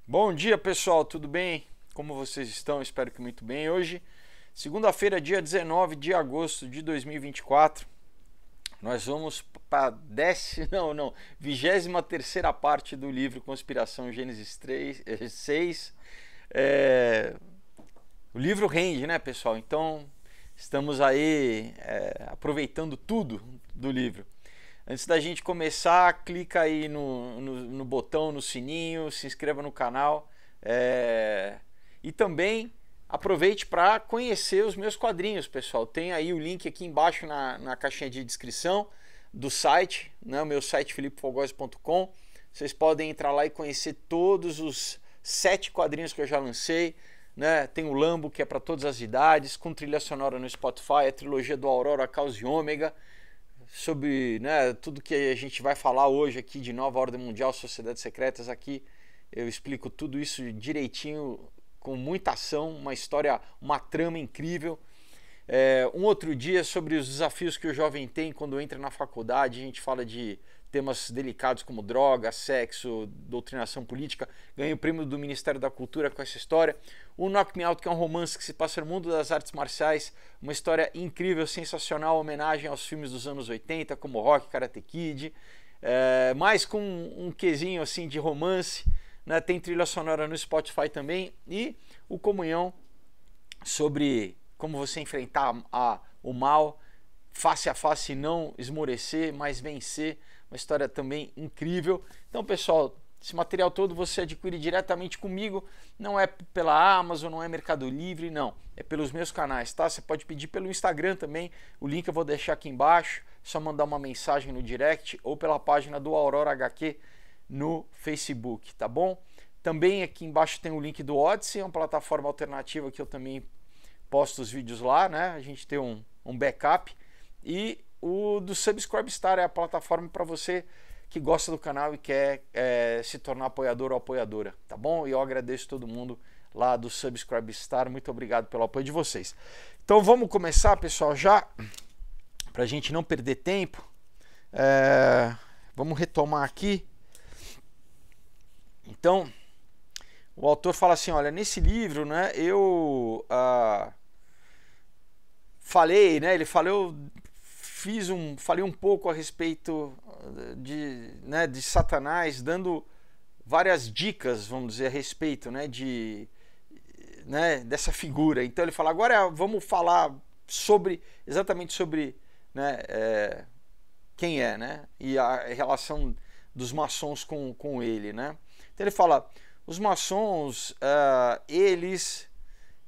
Bom dia, pessoal, tudo bem? Como vocês estão? Espero que muito bem. Hoje, segunda-feira, dia 19 de agosto de 2024, nós vamos para não, 23ª parte do livro Conspiração Gênesis 6. O livro rende, né, pessoal? Então, estamos aí aproveitando tudo do livro. Antes da gente começar, clica aí no botão, no sininho, se inscreva no canal e também aproveite para conhecer os meus quadrinhos, pessoal. Tem aí o link aqui embaixo na caixinha de descrição do site, né, o meu site filipofogose.com. Vocês podem entrar lá e conhecer todos os 7 quadrinhos que eu já lancei. Né? Tem o Lambo, que é para todas as idades, com trilha sonora no Spotify, a trilogia do Aurora, Caos e Ômega, sobre, né, tudo que a gente vai falar hoje aqui de Nova Ordem Mundial, Sociedades Secretas. Aqui eu explico tudo isso direitinho, com muita ação, uma história, uma trama incrível. Um outro dia sobre os desafios que o jovem tem quando entra na faculdade. A gente fala de temas delicados como droga, sexo, doutrinação política. Ganhei o prêmio do Ministério da Cultura com essa história. O Knock Me Out, que é um romance que se passa no mundo das artes marciais, uma história incrível, sensacional, homenagem aos filmes dos anos 80, como Rock, Karate Kid, mas com um quesinho assim de romance, né? Tem trilha sonora no Spotify também. E o Comunhão, sobre como você enfrentar o mal face a face e não esmorecer, mas vencer. Uma história também incrível. Então, pessoal, esse material todo você adquire diretamente comigo. Não é pela Amazon, não é Mercado Livre, não. É pelos meus canais, tá? Você pode pedir pelo Instagram também. O link eu vou deixar aqui embaixo. É só mandar uma mensagem no direct ou pela página do Aurora HQ no Facebook, tá bom? Também aqui embaixo tem o link do Odyssey, uma plataforma alternativa que eu também posto os vídeos lá, né? A gente tem um backup. E o do Subscribestar é a plataforma para você que gosta do canal e quer se tornar apoiador ou apoiadora, tá bom? E eu agradeço todo mundo lá do Subscribestar, muito obrigado pelo apoio de vocês. Então vamos começar, pessoal, já, para a gente não perder tempo. Vamos retomar aqui. Então, o autor fala assim, olha, nesse livro, né, eu falei, né, ele falou... falei um pouco a respeito de Satanás, dando várias dicas, vamos dizer, a respeito, né, dessa figura. Então ele fala, agora vamos falar exatamente sobre, né, quem é, né, e a relação dos maçons com ele, né. Então ele fala, os maçons, eles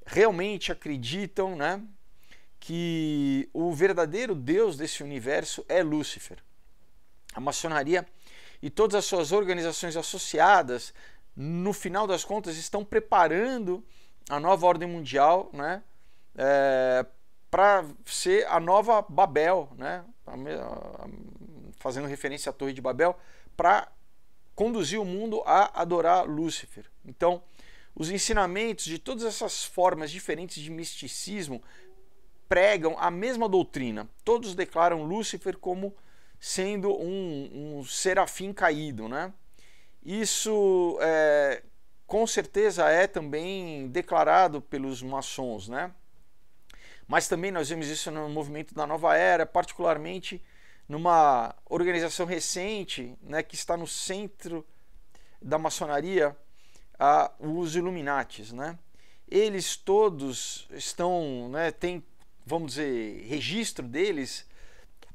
realmente acreditam, né, que o verdadeiro Deus desse universo é Lúcifer. A maçonaria e todas as suas organizações associadas, no final das contas, estão preparando a nova ordem mundial, né, para ser a nova Babel, né, fazendo referência à Torre de Babel, para conduzir o mundo a adorar Lúcifer. Então, os ensinamentos de todas essas formas diferentes de misticismo pregam a mesma doutrina. Todos declaram Lúcifer como sendo um serafim caído, né? Isso com certeza é também declarado pelos maçons, né? Mas também nós vemos isso no movimento da Nova Era, particularmente numa organização recente, né, que está no centro da maçonaria, os Illuminatis, né? Eles todos estão, né, tem, vamos dizer, registro deles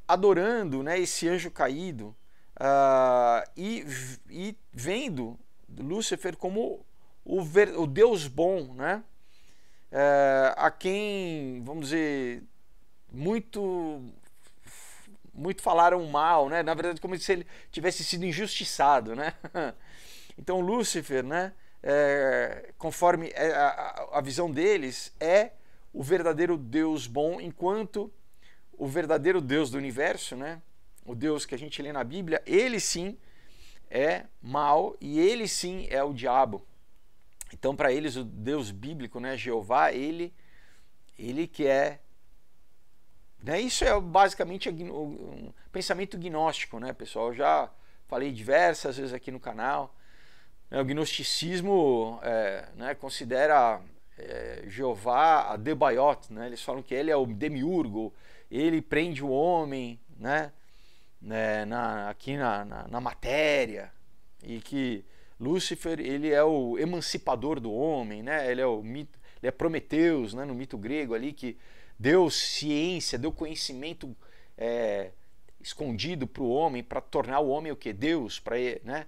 adorando, né, esse anjo caído, e vendo Lúcifer como o Deus bom, né, a quem, vamos dizer, muito falaram mal, né, na verdade como se ele tivesse sido injustiçado, né. Então Lúcifer, né, conforme a visão deles, é o verdadeiro Deus bom, enquanto o verdadeiro Deus do universo, né, o Deus que a gente lê na Bíblia, ele sim é mal e ele sim é o diabo. Então, para eles, o Deus bíblico, né, Jeová, ele que é... Né, isso é basicamente pensamento gnóstico, né, pessoal? Eu já falei diversas vezes aqui no canal. O gnosticismo né, considera Jeová a Debaiot, né? Eles falam que ele é o demiurgo, ele prende o homem, né, aqui na matéria, e que Lúcifer ele é o emancipador do homem, né? Ele é Prometeus, né, no mito grego ali, que deu ciência, deu conhecimento escondido para o homem, para tornar o homem o que? Deus, para, né,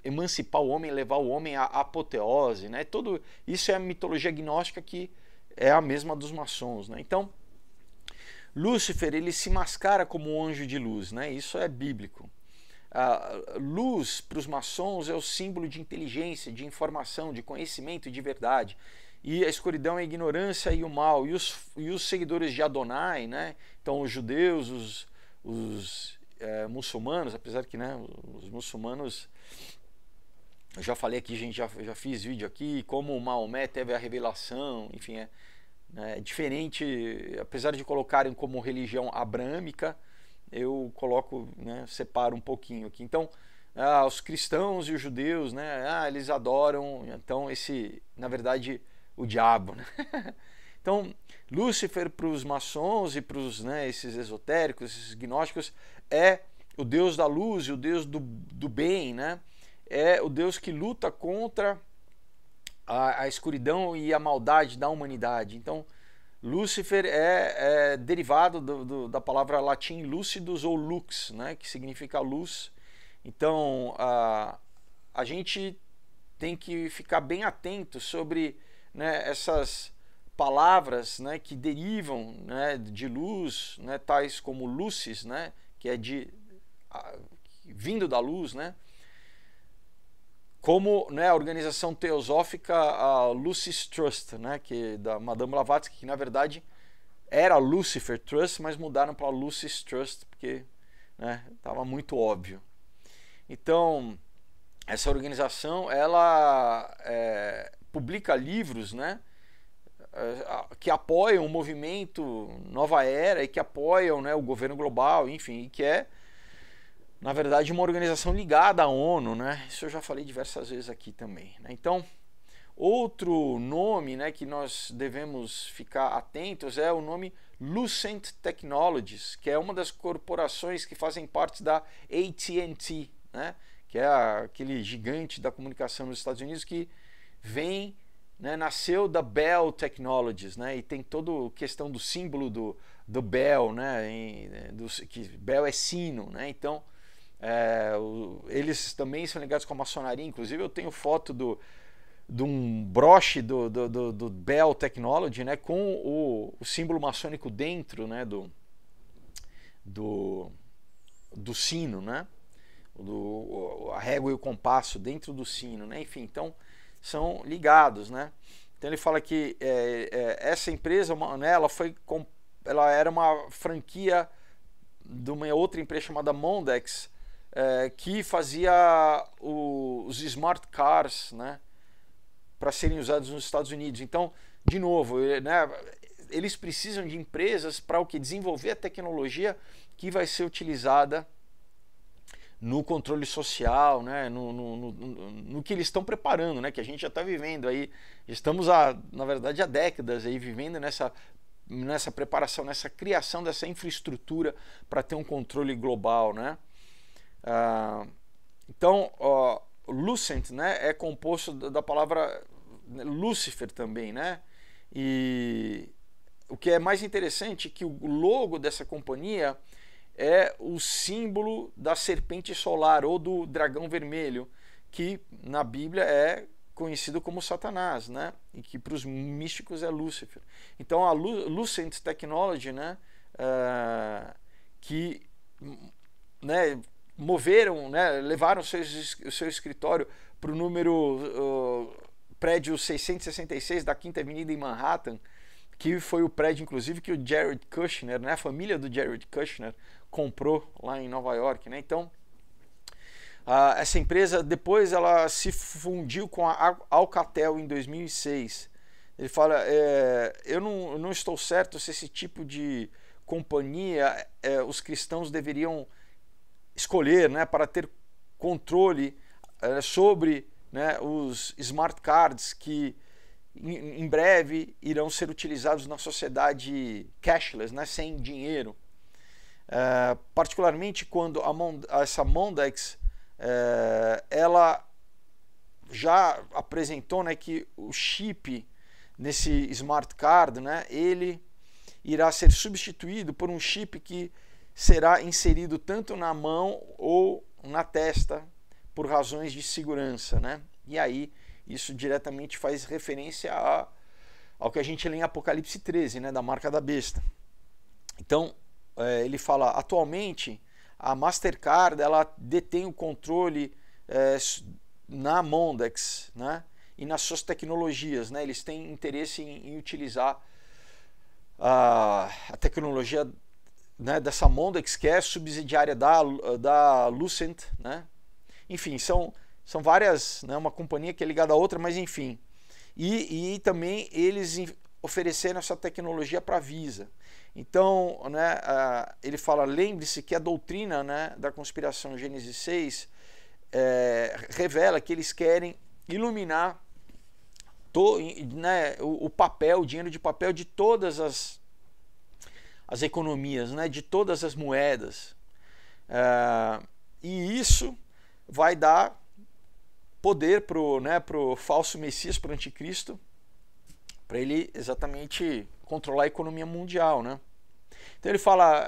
emancipar o homem, levar o homem à apoteose, né? Tudo isso é a mitologia gnóstica, que é a mesma dos maçons, né? Então, Lúcifer ele se mascara como um anjo de luz, né? Isso é bíblico. A luz para os maçons é o símbolo de inteligência, de informação, de conhecimento e de verdade. E a escuridão é a ignorância e o mal. E os seguidores de Adonai, né? Então os judeus, os muçulmanos, apesar que, né, os muçulmanos, eu já falei aqui, gente, já fiz vídeo aqui, como Maomé teve a revelação, enfim, é diferente, apesar de colocarem como religião abrâmica, eu coloco, né, separo um pouquinho aqui. Então, os cristãos e os judeus, né, eles adoram, então, na verdade, o diabo, né? Então, Lúcifer para os maçons e para os, né, esses esotéricos, esses gnósticos, é o deus da luz e o deus do bem, né? É o Deus que luta contra a escuridão e a maldade da humanidade. Então, Lúcifer é derivado da palavra latim lucidus ou lux, né, que significa luz. Então, a gente tem que ficar bem atento sobre, né, essas palavras, né, que derivam, né, de luz, né, tais como lucis, né, que é vindo da luz, né? Como, né, a organização teosófica, a Lucis Trust, né, que da Madame Blavatsky, que na verdade era Lucifer Trust, mas mudaram para Lucis Trust porque, né, estava muito óbvio. Então, essa organização ela publica livros, né, que apoiam o movimento Nova Era e que apoiam, né, o governo global, enfim, e que é, na verdade, uma organização ligada à ONU, né? Isso eu já falei diversas vezes aqui também, né? Então, outro nome, né, que nós devemos ficar atentos é o nome Lucent Technologies, que é uma das corporações que fazem parte da AT&T, né? Que é aquele gigante da comunicação nos Estados Unidos que vem, né, nasceu da Bell Technologies, né? E tem toda a questão do símbolo do Bell, né? Que Bell é sino, né? Então, eles também são ligados com a maçonaria. Inclusive eu tenho foto de um broche do Bell Technology, né, com o símbolo maçônico dentro, né, do sino, né, a régua e o compasso dentro do sino, né, enfim, então são ligados, né. Então ele fala que essa empresa, né, ela era uma franquia de uma outra empresa chamada Mondex, que fazia os smart cars, né, para serem usados nos Estados Unidos. Então, de novo, né, eles precisam de empresas para o que? Desenvolver a tecnologia que vai ser utilizada no controle social, né, no que eles estão preparando, né, que a gente já está vivendo aí. Estamos, na verdade, há décadas aí vivendo nessa preparação, nessa criação dessa infraestrutura para ter um controle global, né? Então, Lucent, né, é composto da palavra Lúcifer também, né? E o que é mais interessante é que o logo dessa companhia é o símbolo da serpente solar ou do dragão vermelho, que na Bíblia é conhecido como Satanás, né? E que para os místicos é Lúcifer. Então a Lucent Technology, né, que, né, moveram, né, levaram o seu escritório para o número prédio 666 da Quinta Avenida em Manhattan, que foi o prédio, inclusive, que o Jared Kushner, né, a família do Jared Kushner, comprou lá em Nova York, né? Então, essa empresa depois ela se fundiu com a Alcatel em 2006. Ele fala, eu não estou certo se esse tipo de companhia os cristãos deveriam escolher, né, para ter controle sobre, né, os smart cards que em breve irão ser utilizados na sociedade cashless, né, sem dinheiro. Particularmente quando essa Mondex ela já apresentou, né, que o chip nesse smart card, né, ele irá ser substituído por um chip que será inserido tanto na mão ou na testa por razões de segurança, né? E aí isso diretamente faz referência ao que a gente lê em Apocalipse 13, né, da marca da besta. Então ele fala, atualmente a Mastercard ela detém o controle na Mondex, né, e nas suas tecnologias, né? Eles têm interesse em utilizar a tecnologia, né, dessa Mondex, que é subsidiária da Lucent, né? Enfim, são várias, né, uma companhia que é ligada a outra, mas enfim. E também eles ofereceram essa tecnologia para a Visa. Então, né, ele fala, lembre-se que a doutrina, né, da conspiração Gênesis 6 revela que eles querem iluminar né, o papel, o dinheiro de papel de todas as economias, né, de todas as moedas. E isso vai dar poder pro falso Messias, pro anticristo, para ele exatamente controlar a economia mundial, né? Então ele fala,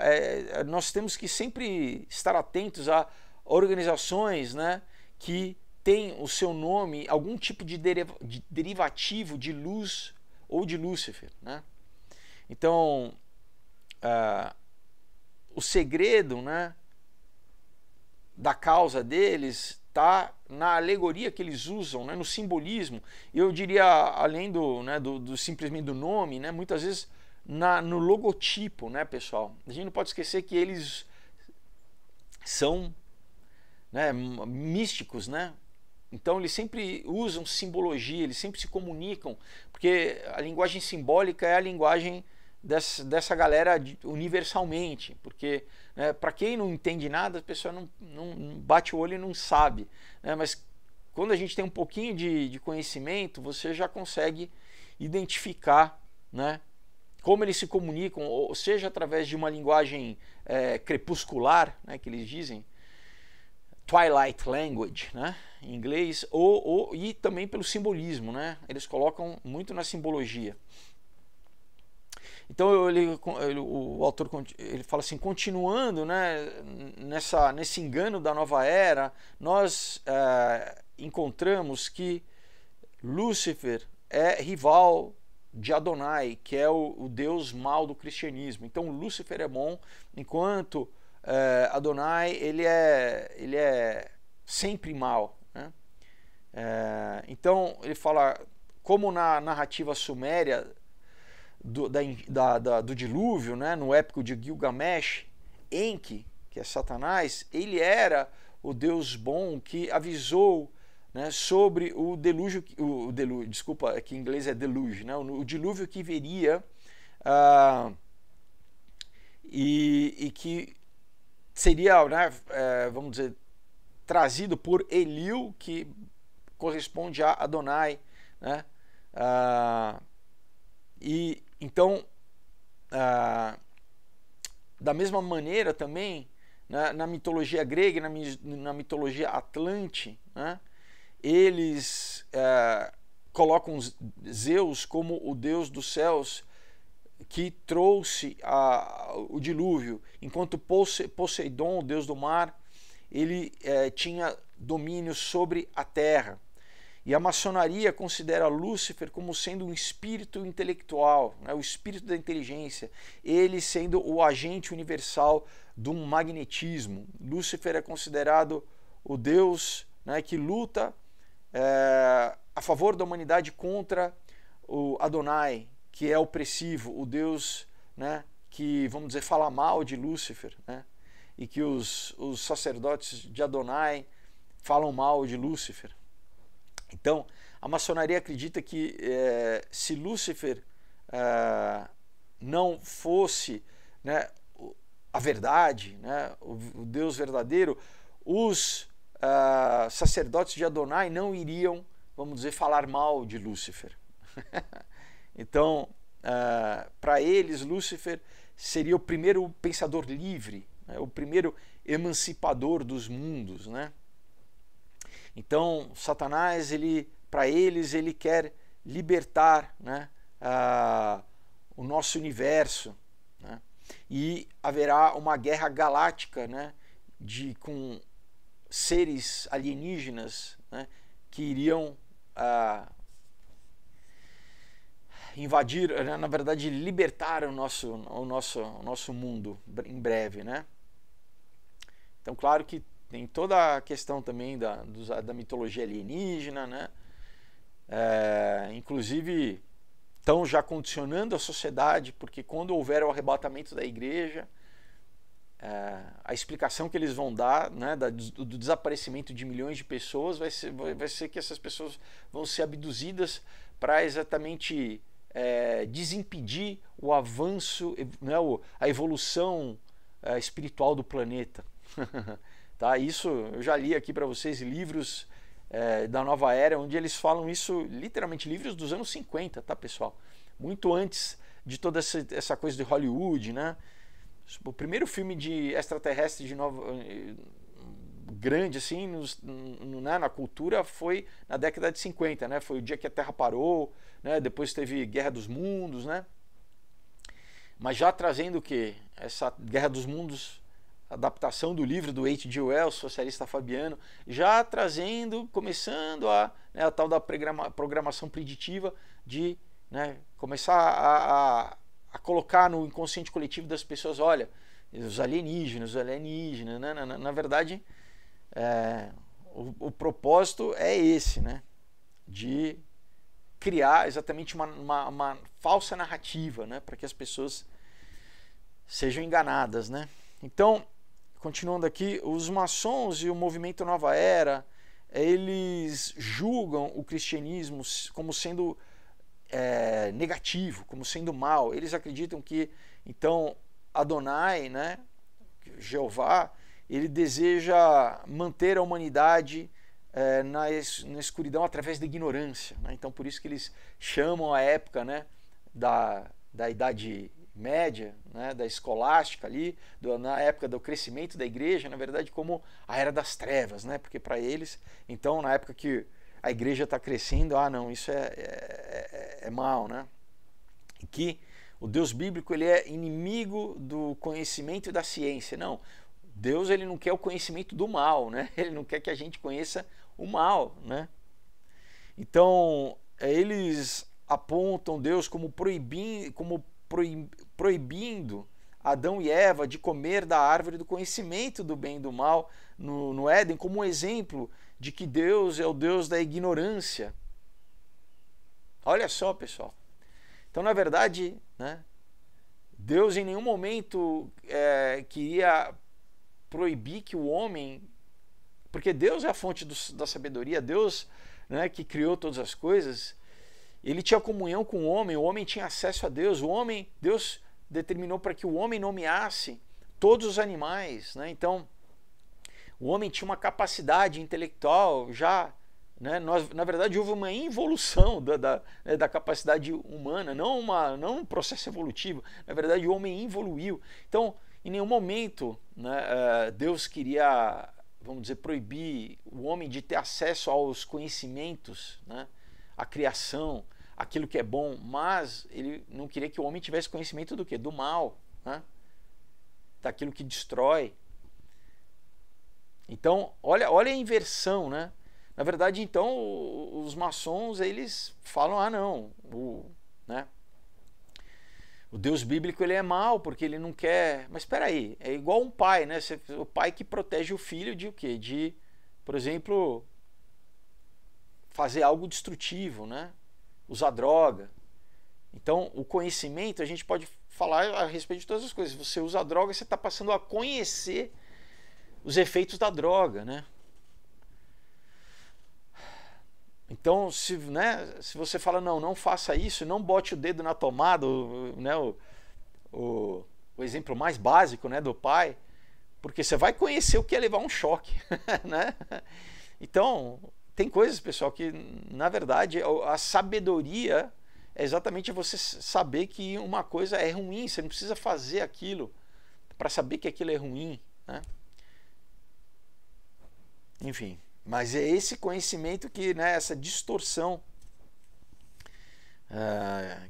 nós temos que sempre estar atentos a organizações, né, que tem o seu nome, algum tipo de derivativo de luz ou de Lúcifer, né? Então, o segredo, né, da causa deles está na alegoria que eles usam, né, no simbolismo. Eu diria, além do simplesmente do nome, né, muitas vezes no logotipo, né, pessoal? A gente não pode esquecer que eles são, né, místicos, né? Então eles sempre usam simbologia, eles sempre se comunicam, porque a linguagem simbólica é a linguagem dessa galera universalmente, porque, né, para quem não entende nada, a pessoa não bate o olho e não sabe, né? Mas quando a gente tem um pouquinho de conhecimento, você já consegue identificar, né, como eles se comunicam, ou seja, através de uma linguagem crepuscular, né, que eles dizem, Twilight Language, né, em inglês, e também pelo simbolismo, né? Eles colocam muito na simbologia. Então o autor ele fala assim, continuando, né, nesse engano da nova era, nós encontramos que Lúcifer é rival de Adonai, que é o deus mau do cristianismo. Então Lúcifer é bom, enquanto Adonai ele é sempre mal, né? Então ele fala, como na narrativa suméria do dilúvio, né, no épico de Gilgamesh, Enki, que é Satanás, ele era o deus bom que avisou, né, sobre o dilúvio, desculpa, que em inglês é deluge, né, o dilúvio que viria, e que seria, né, vamos dizer, trazido por Eliu, que corresponde a Adonai, né? E então, da mesma maneira também, na mitologia grega, na mitologia atlante, né, eles colocam Zeus como o deus dos céus que trouxe o dilúvio, enquanto Poseidon, o deus do mar, ele tinha domínio sobre a terra. E a maçonaria considera Lúcifer como sendo um espírito intelectual, né, o espírito da inteligência, ele sendo o agente universal do magnetismo. Lúcifer é considerado o Deus, né, que luta a favor da humanidade contra o Adonai, que é opressivo, o Deus, né, que, vamos dizer, fala mal de Lúcifer, né, e que os sacerdotes de Adonai falam mal de Lúcifer. Então, a maçonaria acredita que se Lúcifer não fosse, né, a verdade, né, o Deus verdadeiro, os sacerdotes de Adonai não iriam, vamos dizer, falar mal de Lúcifer. Então, para eles, Lúcifer seria o primeiro pensador livre, né? O primeiro emancipador dos mundos, né? Então, Satanás, para eles, ele quer libertar, né, o nosso universo, né? E haverá uma guerra galáctica, né, com seres alienígenas, né, que iriam invadir, na verdade, libertar o nosso mundo em breve, né? Então, claro que tem toda a questão também da mitologia alienígena, né? Inclusive, estão já condicionando a sociedade, porque quando houver o arrebatamento da igreja, a explicação que eles vão dar, né, do desaparecimento de milhões de pessoas vai ser que essas pessoas vão ser abduzidas para exatamente desimpedir o avanço, né, a evolução espiritual do planeta. Tá? Isso eu já li aqui para vocês livros da Nova Era, onde eles falam isso, literalmente livros dos anos 50, tá, pessoal? Muito antes de toda essa coisa de Hollywood, né? O primeiro filme de extraterrestre grande assim na cultura foi na década de 50, né? Foi o dia que a Terra parou, né? Depois teve Guerra dos Mundos, né? Mas já trazendo o que? Essa Guerra dos Mundos, adaptação do livro do H.G. Wells, socialista fabiano, já trazendo, começando a tal da programação preditiva de, né, começar a colocar no inconsciente coletivo das pessoas, olha, os alienígenas, né? Na verdade, o propósito é esse, né? De criar exatamente uma falsa narrativa, né? Para que as pessoas sejam enganadas, né? Então, continuando aqui, os maçons e o movimento Nova Era, eles julgam o cristianismo como sendo negativo, como sendo mal. Eles acreditam que, então, Adonai, né, Jeová, ele deseja manter a humanidade na escuridão através da ignorância, né? Então, por isso que eles chamam a época, né, da Idade Média, né, da escolástica ali, na época do crescimento da igreja, na verdade, como a Era das Trevas, né? Porque para eles, então, na época que a igreja está crescendo, não, isso é mal, né? E que o Deus bíblico, ele é inimigo do conhecimento e da ciência. Não, Deus, ele não quer o conhecimento do mal, né? Ele não quer que a gente conheça o mal, né? Então, eles apontam Deus como proibindo Adão e Eva de comer da árvore do conhecimento do bem e do mal no Éden, como um exemplo de que Deus é o Deus da ignorância. Olha só, pessoal. Então, na verdade, né, Deus em nenhum momento queria proibir que o homem... Porque Deus é a fonte da sabedoria, Deus, né, que criou todas as coisas, ele tinha comunhão com o homem tinha acesso a Deus, Deus determinou para que o homem nomeasse todos os animais, né? Então, o homem tinha uma capacidade intelectual já, né? Na verdade, houve uma involução da capacidade humana, não um processo evolutivo. Na verdade, o homem evoluiu. Então, em nenhum momento, né, Deus queria, vamos dizer, proibir o homem de ter acesso aos conhecimentos, né? A criação, aquilo que é bom, mas ele não queria que o homem tivesse conhecimento do quê? Do mal, né? Daquilo que destrói. Então, olha a inversão, né? Na verdade, então, os maçons, eles falam, não, né? O Deus bíblico, ele é mau, porque ele não quer... Mas espera aí, é igual um pai, né? O pai que protege o filho de o quê? De, por exemplo, fazer algo destrutivo, né? Usar droga. Então, o conhecimento, a gente pode falar a respeito de todas as coisas. Você usa a droga, você está passando a conhecer os efeitos da droga, né? Então, se você fala, não faça isso, não bote o dedo na tomada, né, o exemplo mais básico, né, do pai, Porque você vai conhecer o que é levar um choque, né? Então, tem coisas, pessoal, que na verdade a sabedoria é exatamente você saber que uma coisa é ruim, você não precisa fazer aquilo para saber que aquilo é ruim, né? Enfim, mas é esse conhecimento que, né, essa distorção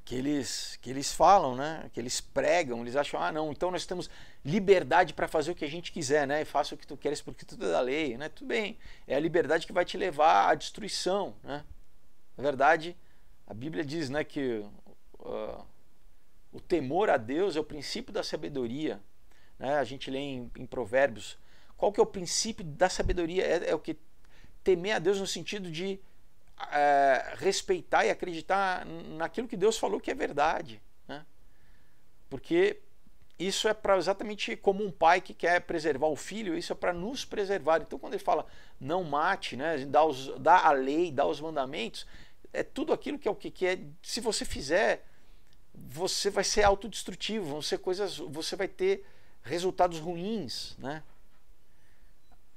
que eles falam, né, que eles pregam, eles acham, ah não, então nós temos liberdade para fazer o que a gente quiser, né, e faça o que tu queres porque tudo é da lei, né, tudo bem, é a liberdade que vai te levar à destruição, né. Na verdade, a Bíblia diz, né, que o temor a Deus é o princípio da sabedoria, né, a gente lê em Provérbios. Qual que é o princípio da sabedoria? É o que? Temer a Deus no sentido de respeitar e acreditar naquilo que Deus falou que é verdade, né? Porque isso é para exatamente como um pai que quer preservar o filho, isso é para nos preservar. Então quando ele fala não mate, né, dá a lei, dá os mandamentos, é tudo aquilo que é o que é, se você fizer, você vai ser autodestrutivo, vão ser coisas, você vai ter resultados ruins, né?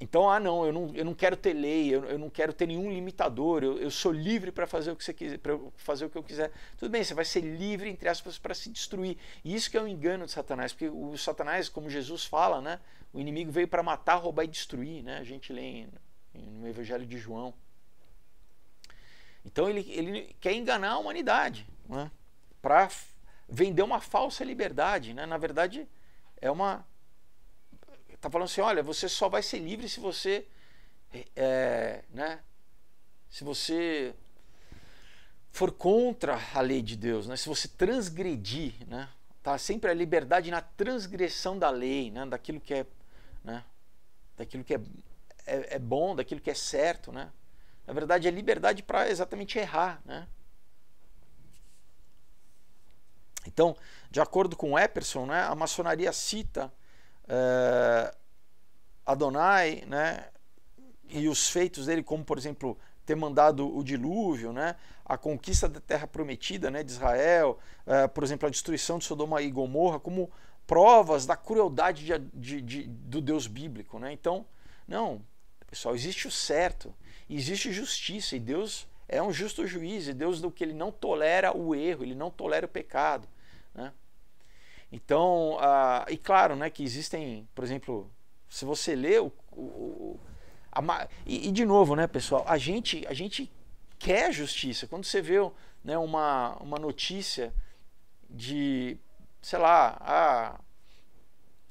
Então, não, eu não quero ter lei, eu não quero ter nenhum limitador, eu sou livre para fazer o que você quiser, para fazer o que eu quiser. Tudo bem, você vai ser livre, entre aspas, para se destruir. E isso que é o engano de Satanás, porque o Satanás, como Jesus fala, né, o inimigo veio para matar, roubar e destruir, né? A gente lê no Evangelho de João. Então ele quer enganar a humanidade, né, para vender uma falsa liberdade, né? Na verdade, está falando assim, olha, você só vai ser livre se você, né, se você for contra a lei de Deus, né, se você transgredir, né, tá sempre a liberdade na transgressão da lei, né, daquilo que é, né, daquilo que é bom, daquilo que é certo, né. Na verdade, é liberdade para exatamente errar, né. Então, de acordo com Epperson, né, a maçonaria cita Adonai, né, e os feitos dele, como por exemplo ter mandado o dilúvio, né, a conquista da terra prometida, né, de Israel, por exemplo a destruição de Sodoma e Gomorra, como provas da crueldade do Deus bíblico, né? Então, não, pessoal, existe o certo, existe justiça, e Deus é um justo juiz, e Deus do que ele não tolera o erro, ele não tolera o pecado, né? Então, e claro, né, que existem, por exemplo, se você lê e de novo, né, pessoal, a gente quer justiça. Quando você vê, né, uma notícia de, sei lá,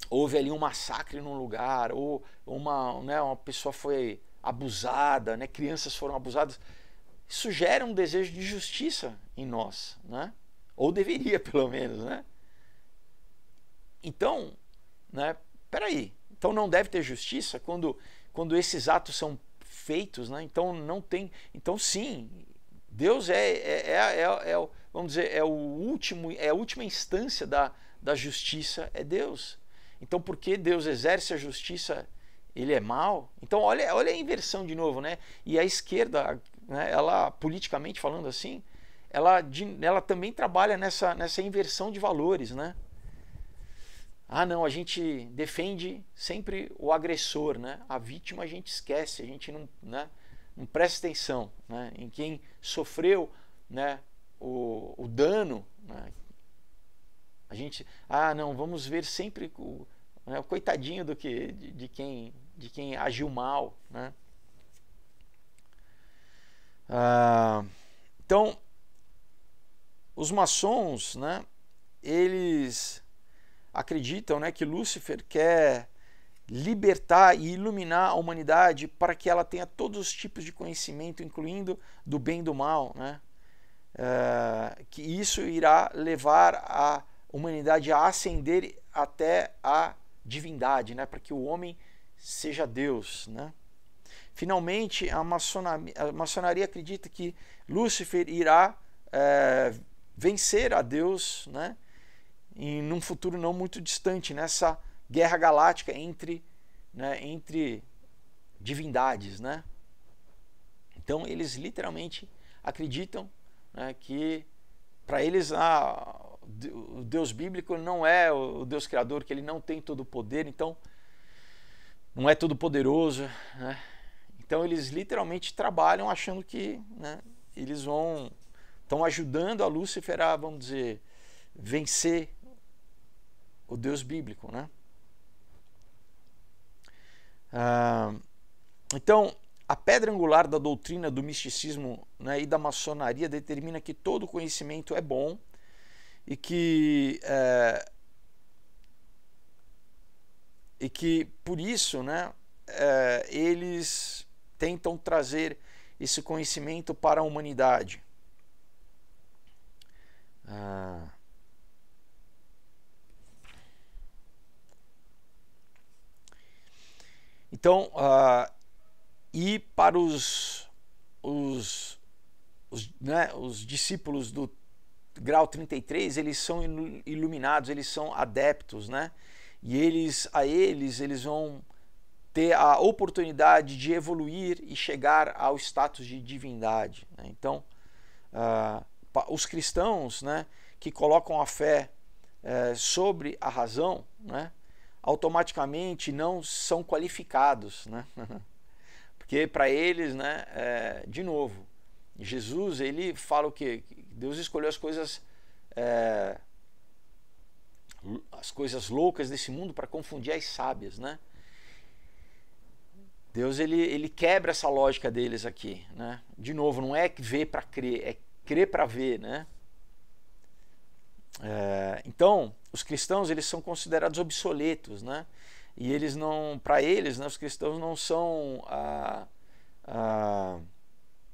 houve ali um massacre num lugar, ou uma pessoa foi abusada, né, crianças foram abusadas, isso gera um desejo de justiça em nós, né? Ou deveria, pelo menos, né? Então, né, peraí, então não deve ter justiça quando esses atos são feitos, né? Então não tem, então sim, Deus vamos dizer, é a última instância da justiça, é Deus. Então porque Deus exerce a justiça, ele é mau? Então olha a inversão de novo, né? E a esquerda, né, ela politicamente falando assim, ela também trabalha nessa inversão de valores, né? Ah, não, a gente defende sempre o agressor, né? A vítima a gente esquece, a gente não, né, não presta atenção, né, em quem sofreu, né, o dano, né? A gente, não, vamos ver sempre o coitadinho de quem agiu mal, né? Então, os maçons, né, eles acreditam, né, que Lúcifer quer libertar e iluminar a humanidade para que ela tenha todos os tipos de conhecimento, incluindo do bem e do mal, né? Que isso irá levar a humanidade a ascender até a divindade, né, para que o homem seja Deus, né? Finalmente, a maçonaria acredita que Lúcifer irá vencer a Deus, né, em um futuro não muito distante, nessa guerra galáctica entre divindades, né? Então eles literalmente acreditam, né, que para eles o Deus bíblico não é o Deus criador, que ele não tem todo o poder. Então não é todo poderoso, né? Então eles literalmente trabalham achando que, né, eles estão ajudando a Lúcifer a, vamos dizer, vencer o Deus bíblico, né? Então, a pedra angular da doutrina do misticismo, né, e da maçonaria determina que todo conhecimento é bom e que por isso, né, eles tentam trazer esse conhecimento para a humanidade. Então, e para os discípulos do grau 33, eles são iluminados, eles são adeptos, né? E eles vão ter a oportunidade de evoluir e chegar ao status de divindade, né? Então, os cristãos, né, que colocam a fé sobre a razão, né, automaticamente não são qualificados, né? Porque para eles, né, de novo, Jesus, ele fala o quê? Deus escolheu as coisas loucas desse mundo para confundir as sábias, né? Deus, ele quebra essa lógica deles aqui, né? De novo, não é ver para crer, é crer para ver, né? Então, os cristãos, eles são considerados obsoletos, né? E eles não, para eles, né, os cristãos não são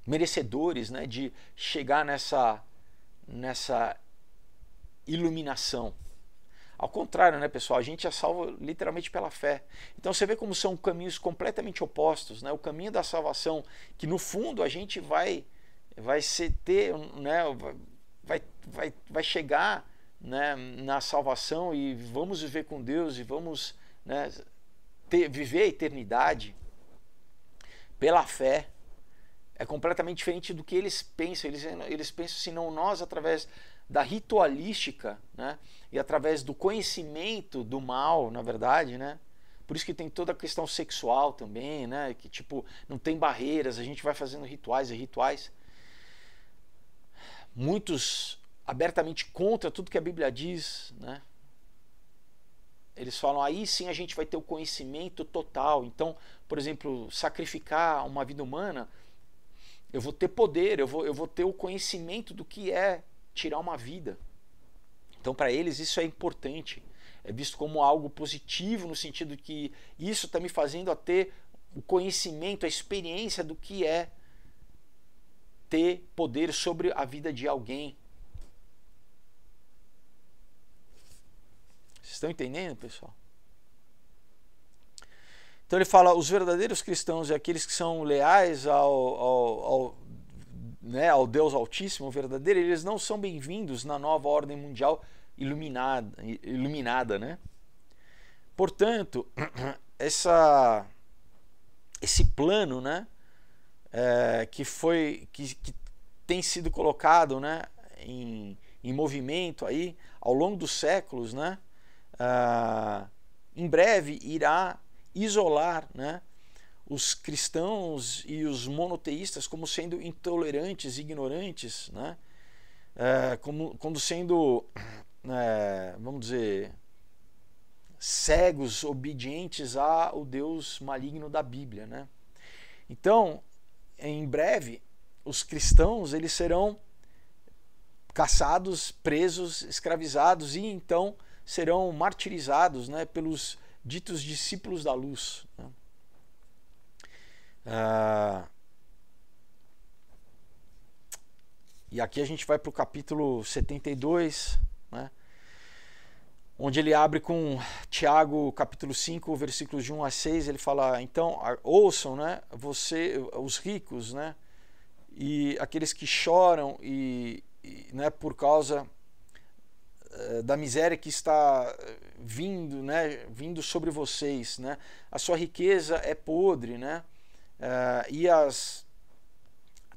merecedores, né, de chegar nessa iluminação. Ao contrário, né, pessoal, a gente é salvo literalmente pela fé. Então você vê como são caminhos completamente opostos, né? O caminho da salvação, que no fundo a gente vai chegar, né, na salvação e vamos viver com Deus e vamos, né, viver a eternidade pela fé. É completamente diferente do que eles pensam. Eles pensam assim, não, nós através da ritualística, né, e através do conhecimento do mal, na verdade, né? Por isso que tem toda a questão sexual também, né? Que tipo, não tem barreiras, a gente vai fazendo rituais e rituais. Muitos abertamente contra tudo que a Bíblia diz, né? Eles falam, aí sim a gente vai ter o conhecimento total. Então, por exemplo, sacrificar uma vida humana, eu vou ter poder, eu vou ter o conhecimento do que é tirar uma vida. Então, para eles, isso é importante. É visto como algo positivo, no sentido que isso está me fazendo a ter o conhecimento, a experiência do que é ter poder sobre a vida de alguém. Vocês estão entendendo, pessoal? Então ele fala, os verdadeiros cristãos e aqueles que são leais ao Deus Altíssimo, verdadeiro, eles não são bem-vindos na nova ordem mundial iluminada, né? Portanto, esse plano, né, que tem sido colocado, né, em movimento aí ao longo dos séculos, né, em breve irá isolar, né, os cristãos e os monoteístas como sendo intolerantes, ignorantes, né, como sendo, vamos dizer, cegos, obedientes ao Deus maligno da Bíblia, né? Então, em breve, os cristãos eles serão caçados, presos, escravizados e então serão martirizados, né, pelos ditos discípulos da luz, né? E aqui a gente vai para o capítulo 72, né, onde ele abre com Tiago capítulo 5, versículos de 1 a 6, ele fala, então, ouçam, né, os ricos, né, e aqueles que choram né, por causa da miséria que está vindo sobre vocês, né? A sua riqueza é podre, né? E as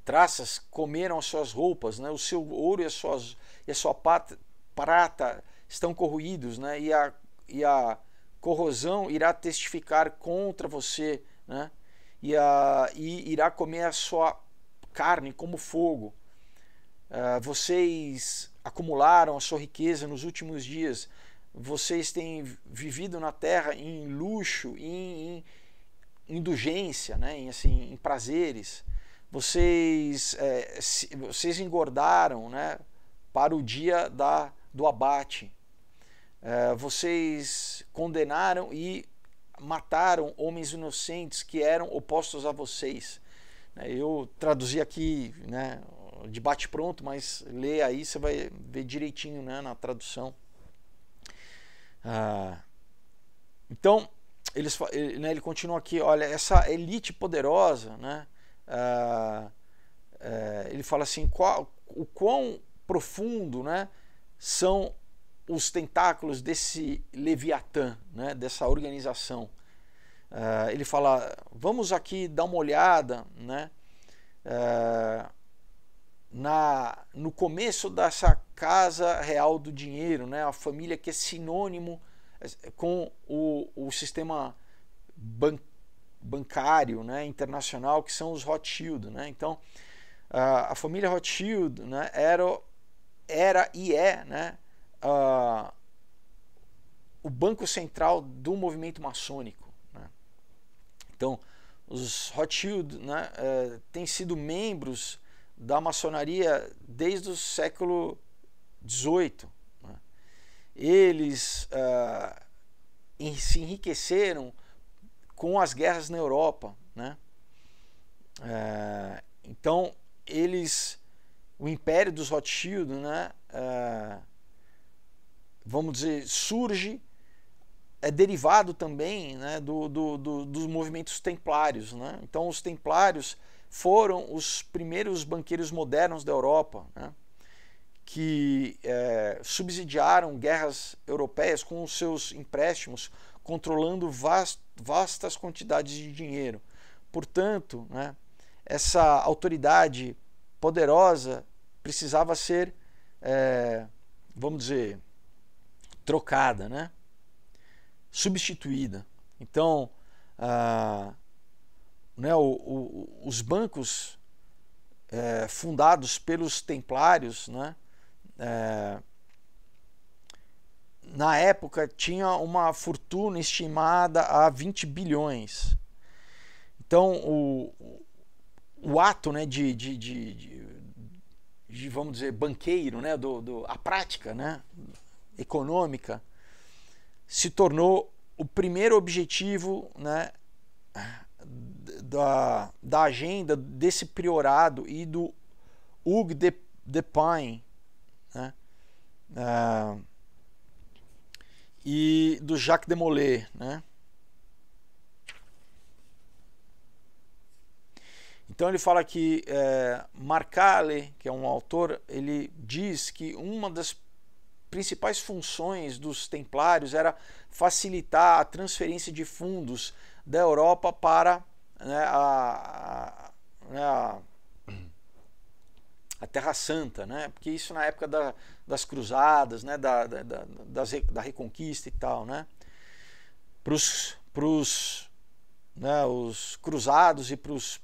traças comeram as suas roupas, né? O seu ouro e a sua prata estão corroídos, né? E a corrosão irá testificar contra você, né? E irá comer a sua carne como fogo. Vocês acumularam a sua riqueza nos últimos dias. Vocês têm vivido na terra em luxo, em indulgência, né? em prazeres. Vocês engordaram, né? Para o dia do abate. Vocês condenaram e mataram homens inocentes que eram opostos a vocês. Eu traduzi aqui, né, de bate-pronto, mas lê aí, você vai ver direitinho, né, na tradução. Então, ele continua aqui, olha, essa elite poderosa, né, ele fala assim, o quão profundo, né, são os tentáculos desse Leviatã, né, dessa organização. Ele fala, vamos aqui dar uma olhada, né, no começo dessa casa real do dinheiro, né, a família que é sinônimo com o sistema bancário, né, internacional, que são os Rothschild, né? Então, a família Rothschild, né, era e é, né, o banco central do movimento maçônico, né? Então, os Rothschild, né, têm sido membros da maçonaria desde o século XVIII. Né? Eles se enriqueceram com as guerras na Europa, né? Então, o império dos Rothschild, né, vamos dizer, surge, é derivado também, né, dos movimentos templários, né? Então, os templários foram os primeiros banqueiros modernos da Europa, né, que subsidiaram guerras europeias com os seus empréstimos, controlando vastas quantidades de dinheiro. Portanto, né, essa autoridade poderosa precisava ser, vamos dizer, trocada, né, substituída. Então, né, os bancos fundados pelos templários, né, na época tinha uma fortuna estimada a 20 bilhões. Então, o ato, né, de vamos dizer, banqueiro, né, a prática, né, econômica, se tornou o primeiro objetivo, né, da agenda desse priorado e do Hugues de Payens, né, e do Jacques de Molay, né. Então ele fala que Marcale, que é um autor, ele diz que uma das principais funções dos templários era facilitar a transferência de fundos da Europa para, né, a Terra Santa, né? Porque isso na época das cruzadas, né, da Reconquista e tal, né? Para os cruzados e para os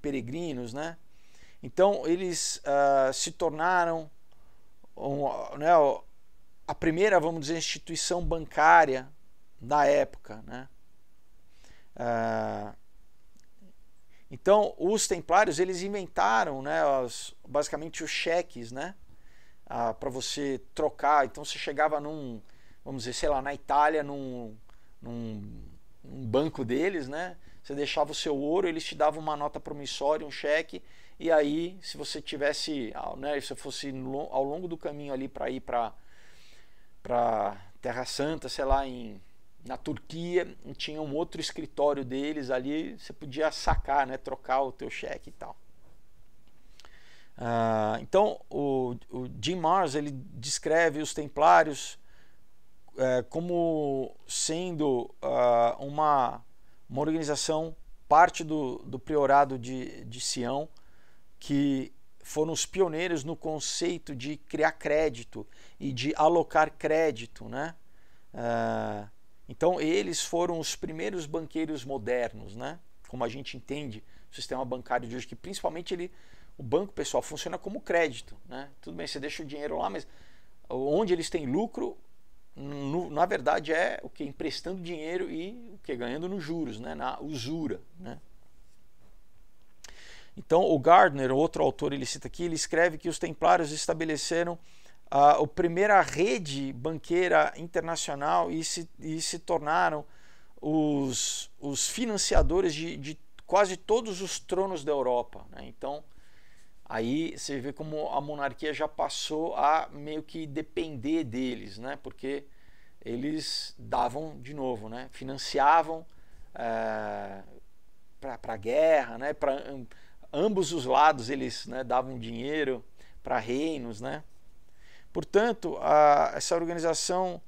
peregrinos, né? Então eles se tornaram né, a primeira, vamos dizer, instituição bancária da época, né? Então os templários, eles inventaram, né, basicamente os cheques, né, para você trocar. Então você chegava vamos dizer, sei lá, na Itália, num banco deles, né, você deixava o seu ouro, eles te davam uma nota promissória, um cheque, e aí se você tivesse, né, se fosse ao longo do caminho ali para ir para Terra Santa, sei lá, na Turquia, tinha um outro escritório deles ali, você podia sacar, né, trocar o teu cheque e tal. Então o Jim Marrs, ele descreve os templários como sendo uma organização, parte do priorado de Sião, que foram os pioneiros no conceito de criar crédito e de alocar crédito, né? Então eles foram os primeiros banqueiros modernos, né? Como a gente entende o sistema bancário de hoje, que principalmente o banco, pessoal, funciona como crédito, né? Tudo bem, você deixa o dinheiro lá, mas onde eles têm lucro, na verdade é o que? Emprestando dinheiro e o que? Ganhando nos juros, né? Na usura, né? Então o Gardner, outro autor, ele cita aqui, ele escreve que os templários estabeleceram a primeira rede banqueira internacional e se tornaram os financiadores de quase todos os tronos da Europa, né? Então aí você vê como a monarquia já passou a meio que depender deles, né? Porque eles davam de novo, né? Financiavam para a guerra, né? Para ambos os lados eles, né, davam dinheiro para reinos, né? Portanto, essa organização,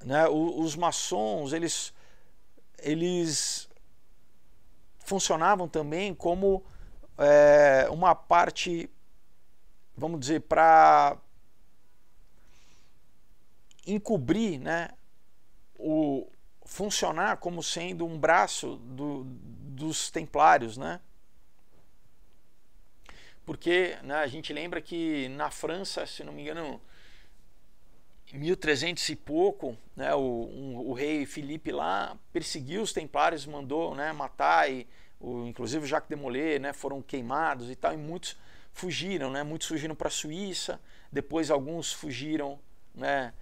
né, os maçons, eles funcionavam também como uma parte, vamos dizer, para encobrir, né, funcionar como sendo um braço dos templários, né? Porque, né, a gente lembra que na França, se não me engano, em 1300 e pouco, né, o rei Filipe lá perseguiu os templários, mandou, né, matar, inclusive o Jacques de Molay, né, foram queimados e tal, e muitos fugiram, né, muitos fugiram para a Suíça, depois alguns fugiram, né,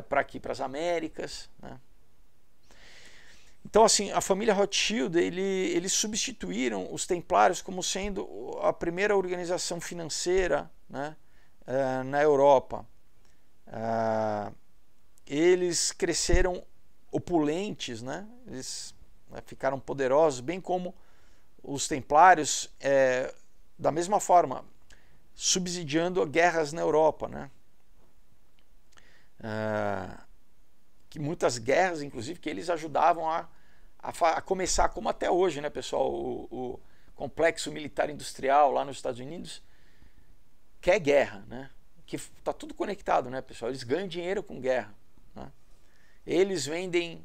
para aqui, para as Américas, né. Então, assim, a família Rothschild, eles substituíram os templários como sendo a primeira organização financeira, né, na Europa. Eles cresceram opulentes, né, eles ficaram poderosos, bem como os templários, da mesma forma, subsidiando guerras na Europa, né. Que muitas guerras, inclusive, que eles ajudavam a começar, como até hoje, né, pessoal, o complexo militar industrial lá nos Estados Unidos quer guerra, né, que está tudo conectado, né, pessoal, eles ganham dinheiro com guerra, né? Eles vendem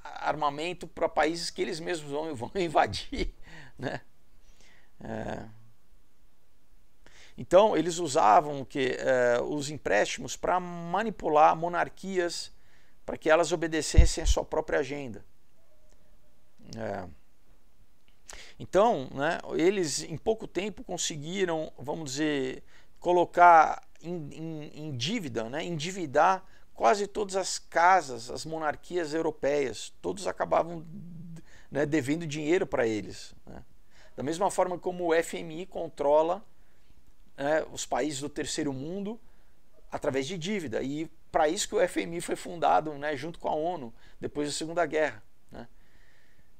armamento para países que eles mesmos vão invadir, né? Então eles usavam os empréstimos para manipular monarquias para que elas obedecessem a sua própria agenda. Então, né, eles em pouco tempo conseguiram, vamos dizer, colocar em dívida, né, endividar quase todas as casas, as monarquias europeias. Todos acabavam, né, devendo dinheiro para eles, né. Da mesma forma como o FMI controla, né, os países do terceiro mundo através de dívida. E para isso que o FMI foi fundado, né, junto com a ONU, depois da Segunda Guerra, né,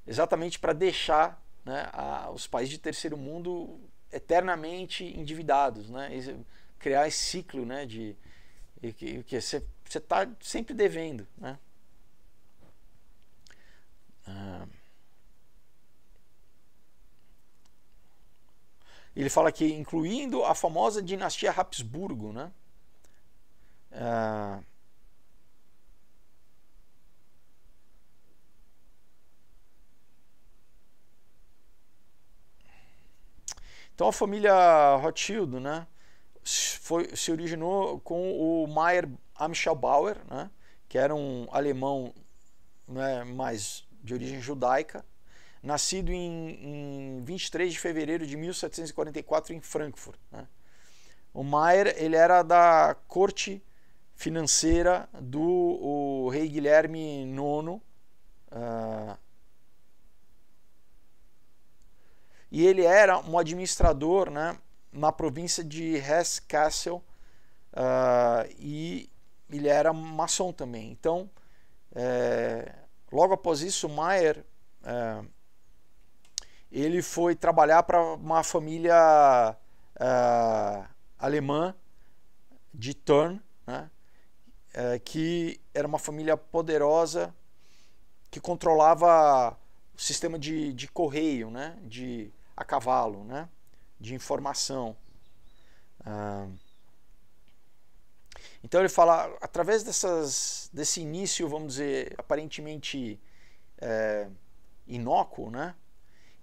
exatamente para deixar, né, os países de terceiro mundo eternamente endividados, né, criar esse ciclo, né, de que você está sempre devendo, né. Ele fala que incluindo a famosa dinastia Habsburgo, né. Então a família Rothschild, né, se originou com o Mayer Amschel Bauer, né, que era um alemão, né, mais de origem judaica, nascido em 23 de fevereiro de 1744 em Frankfurt, né. O Mayer, ele era da corte financeira do rei Guilherme IX, e ele era um administrador, né, na província de Hesse-Kassel, e ele era maçom também. Então, logo após isso, Mayer ele foi trabalhar para uma família alemã de Thurn, né, que era uma família poderosa que controlava o sistema de correio, né, a cavalo, né, de informação. Então ele fala, através desse início, vamos dizer, aparentemente inócuo, né?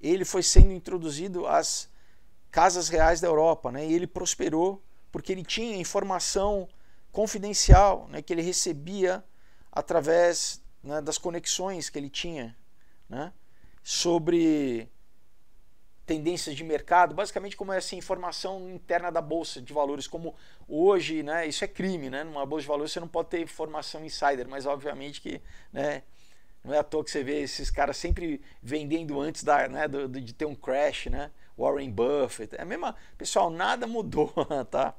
Ele foi sendo introduzido às casas reais da Europa, né? E ele prosperou porque ele tinha informação confidencial, né? Que ele recebia através, né, das conexões que ele tinha, né? Sobre tendências de mercado, basicamente como é assim, informação interna da bolsa de valores, como hoje, né, isso é crime, né, numa bolsa de valores você não pode ter informação insider, mas obviamente que, né, não é à toa que você vê esses caras sempre vendendo antes né, de ter um crash, né, Warren Buffett, é a mesma, pessoal, nada mudou, tá?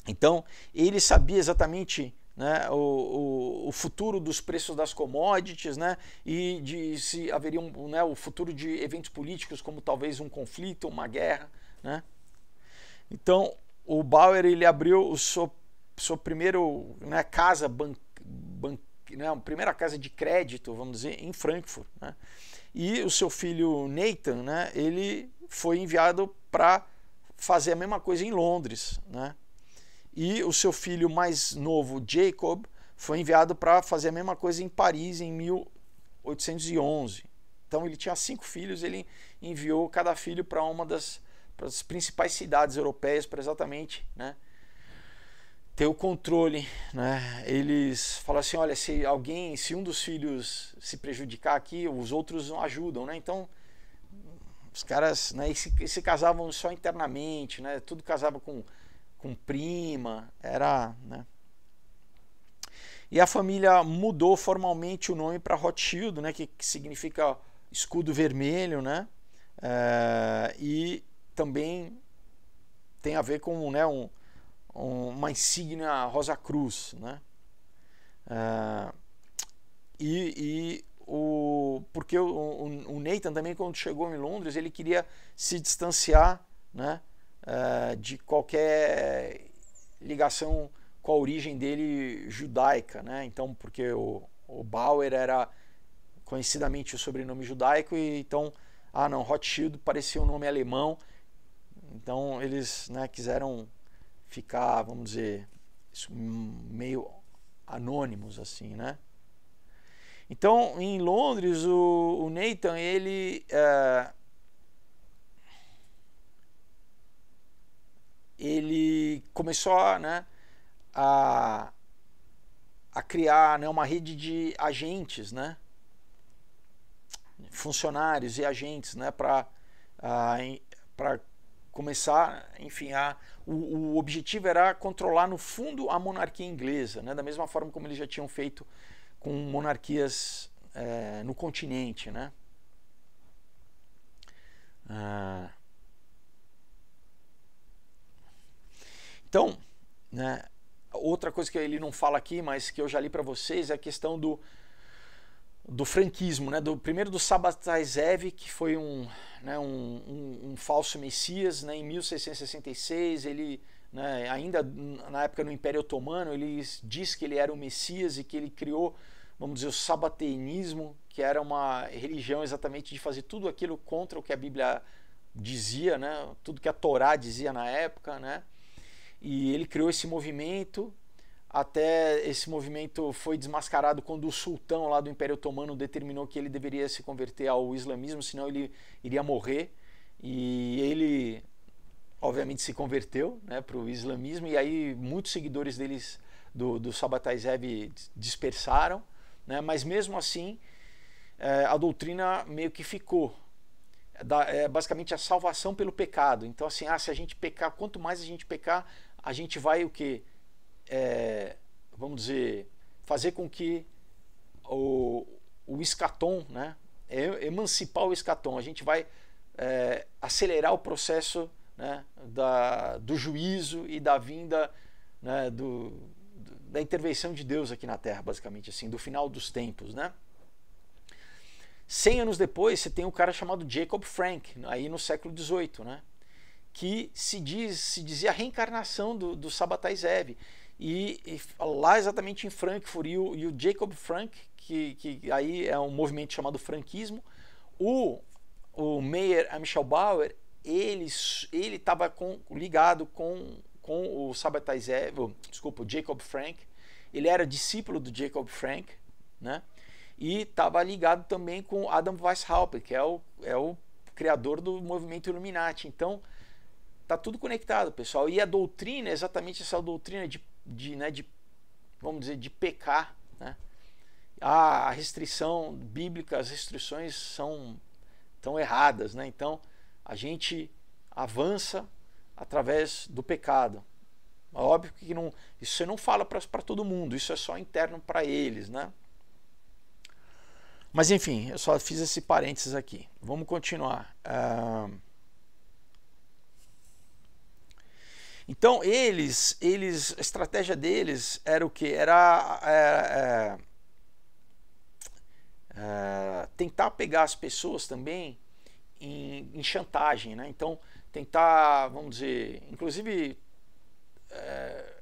Então, ele sabia exatamente, né, o futuro dos preços das commodities, né, e de se haveria né, o futuro de eventos políticos, como talvez um conflito, uma guerra, né. Então, o Bauer, ele abriu o seu primeiro, né, casa né, a primeira casa de crédito, vamos dizer, em Frankfurt, né. E o seu filho Nathan, né, ele foi enviado para fazer a mesma coisa em Londres, né. E o seu filho mais novo, Jacob, foi enviado para fazer a mesma coisa em Paris em 1811. Então ele tinha 5 filhos, ele enviou cada filho para uma das principais cidades europeias para exatamente, né, ter o controle, né? Eles falam assim, olha, se um dos filhos se prejudicar aqui, os outros não ajudam, né? Então os caras, né, se casavam só internamente, né? Tudo casava com prima, era, né? E a família mudou formalmente o nome para Rothschild, né, que significa escudo vermelho, né? E também tem a ver com, né, uma insígnia Rosa Cruz, né? Porque o Nathan também, quando chegou em Londres, ele queria se distanciar, né, de qualquer ligação com a origem dele judaica, né? Então, porque o Bauer era conhecidamente o sobrenome judaico, e então, não, Rothschild parecia um nome alemão, então eles, né, quiseram ficar, vamos dizer, meio anônimos assim, né? Então, em Londres, o Nathan, ele começou, né, a criar, né, uma rede de agentes, né, funcionários e agentes, né, para começar, enfim, o objetivo era controlar no fundo a monarquia inglesa, né, da mesma forma como eles já tinham feito com monarquias no continente, né. Então, né, outra coisa que ele não fala aqui, mas que eu já li para vocês, é a questão do franquismo, né, primeiro do Sabbatai Zev, que foi um falso messias, né, em 1666, ele, né, ainda na época no Império Otomano, ele disse que ele era o Messias e que ele criou, vamos dizer, o sabateinismo, que era uma religião exatamente de fazer tudo aquilo contra o que a Bíblia dizia, né, tudo que a Torá dizia na época, né. E ele criou esse movimento, até esse movimento foi desmascarado quando o sultão lá do Império Otomano determinou que ele deveria se converter ao islamismo, senão ele iria morrer. E ele, obviamente, se converteu, né, para o islamismo, e aí muitos seguidores deles, do Sabbatai Zev, dispersaram, né, mas mesmo assim a doutrina meio que ficou. Basicamente a salvação pelo pecado. Então, assim, se a gente pecar, quanto mais a gente pecar, a gente vai o quê? Vamos dizer, fazer com que o escatom, né, emancipar o escatom, a gente vai acelerar o processo, né, do juízo e da vinda, né, da intervenção de Deus aqui na Terra, basicamente, assim, do final dos tempos, né. 100 anos depois, você tem um cara chamado Jacob Frank, aí no século XVIII, né, que se dizia a reencarnação do Sabbatai Zev. E lá exatamente em Frankfurt, e o Jacob Frank, que aí é um movimento chamado franquismo, o Meyer Amschel Bauer, ele estava ligado com com o Sabbatai Zev, desculpa, o Jacob Frank. Ele era discípulo do Jacob Frank, né? E estava ligado também com Adam Weishaupt, que é o criador do movimento Illuminati. Então, tá tudo conectado, pessoal. E a doutrina é exatamente essa doutrina de vamos dizer, de pecar, né? A restrição bíblica, as restrições tão erradas, né? Então, a gente avança através do pecado. Óbvio que isso você não fala para todo mundo, isso é só interno para eles, né? Mas enfim, eu só fiz esse parênteses aqui. Vamos continuar. Então a estratégia deles era o que? Era tentar pegar as pessoas também em chantagem, né? Então tentar, vamos dizer, inclusive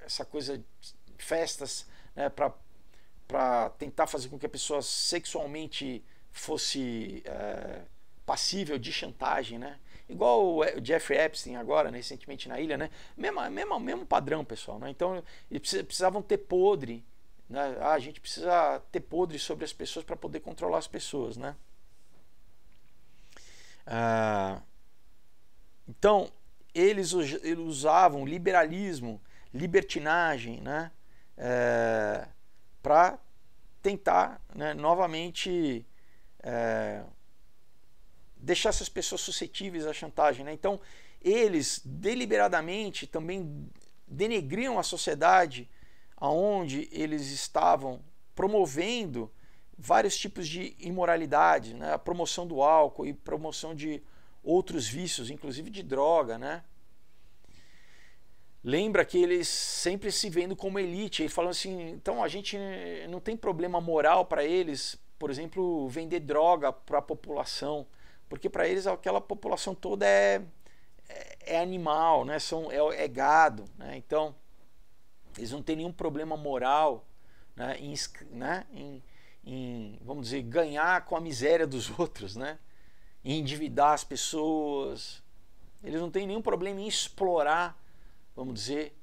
essa coisa de festas, né, para tentar fazer com que a pessoa sexualmente fosse passível de chantagem, né? Igual o Jeffrey Epstein agora, né, recentemente na ilha, né? Mesmo padrão, pessoal, né? Então eles precisavam ter podre, né? A gente precisa ter podre sobre as pessoas para poder controlar as pessoas, né? Então eles usavam liberalismo, libertinagem, né? Para tentar, né, novamente deixar essas pessoas suscetíveis à chantagem, né? Então eles deliberadamente também denegriam a sociedade aonde eles estavam promovendo vários tipos de imoralidade, né? A promoção do álcool e promoção de outros vícios, inclusive de droga, né? Lembra que eles sempre se vendo como elite, eles falam assim, então a gente não tem problema moral para eles, por exemplo, vender droga para a população, porque para eles aquela população toda é animal, né? É gado, né? Então eles não têm nenhum problema moral, né, em, vamos dizer, ganhar com a miséria dos outros, né? Em endividar as pessoas. Eles não têm nenhum problema em explorar, vamos dizer,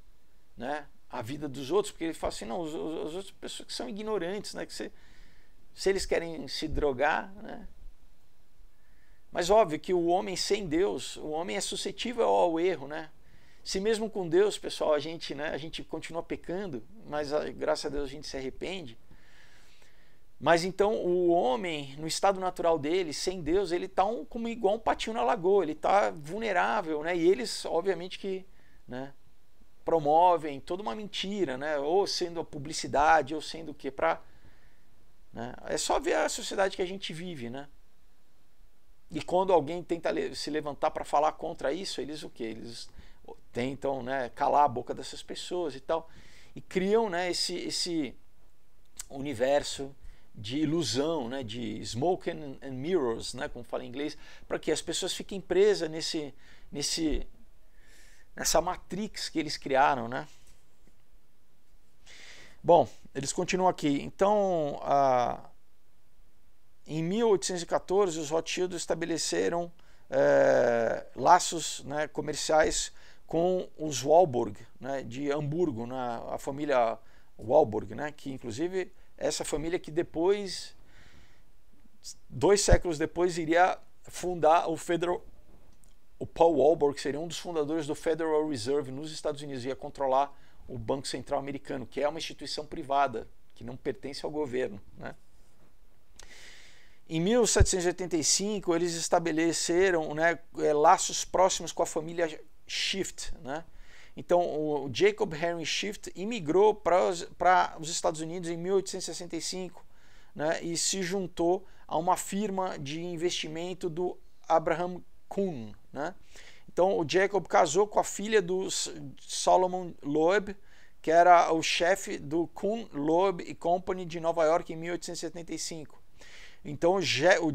né, a vida dos outros, porque ele fala assim, não, as outras pessoas que são ignorantes, né, que se eles querem se drogar, né. Mas óbvio que o homem sem Deus, o homem é suscetível ao erro, né. Se mesmo com Deus, pessoal, a gente continua pecando, mas graças a Deus a gente se arrepende. Mas então o homem, no estado natural dele, sem Deus, ele está como igual um patinho na lagoa, ele está vulnerável, né? E eles, obviamente que, né, promovem toda uma mentira, né? Ou sendo a publicidade, ou sendo o quê? Né? É só ver a sociedade que a gente vive, né? E quando alguém tenta se levantar para falar contra isso, eles o quê? Eles tentam, né, calar a boca dessas pessoas e tal. E criam, né, esse universo de ilusão, né, de smoke and mirrors, né, como fala em inglês, para que as pessoas fiquem presas nessa matrix que eles criaram, né? Bom, eles continuam aqui. Então, em 1814, os Rothschild estabeleceram laços, né, comerciais com os Warburg, né, de Hamburgo, né, a família Warburg, né, que inclusive essa família que depois, 2 séculos depois, iria fundar o Paul Warburg, que seria um dos fundadores do Federal Reserve nos Estados Unidos, ia controlar o Banco Central Americano, que é uma instituição privada, que não pertence ao governo, né? Em 1785, eles estabeleceram, né, laços próximos com a família Schiff, né? Então, o Jacob Henry Schiff imigrou para os Estados Unidos em 1865, né, e se juntou a uma firma de investimento do Abraham Kuhn, né? Então, o Jacob casou com a filha do Solomon Loeb, que era o chefe do Kuhn, Loeb Company de Nova York em 1875. Então, o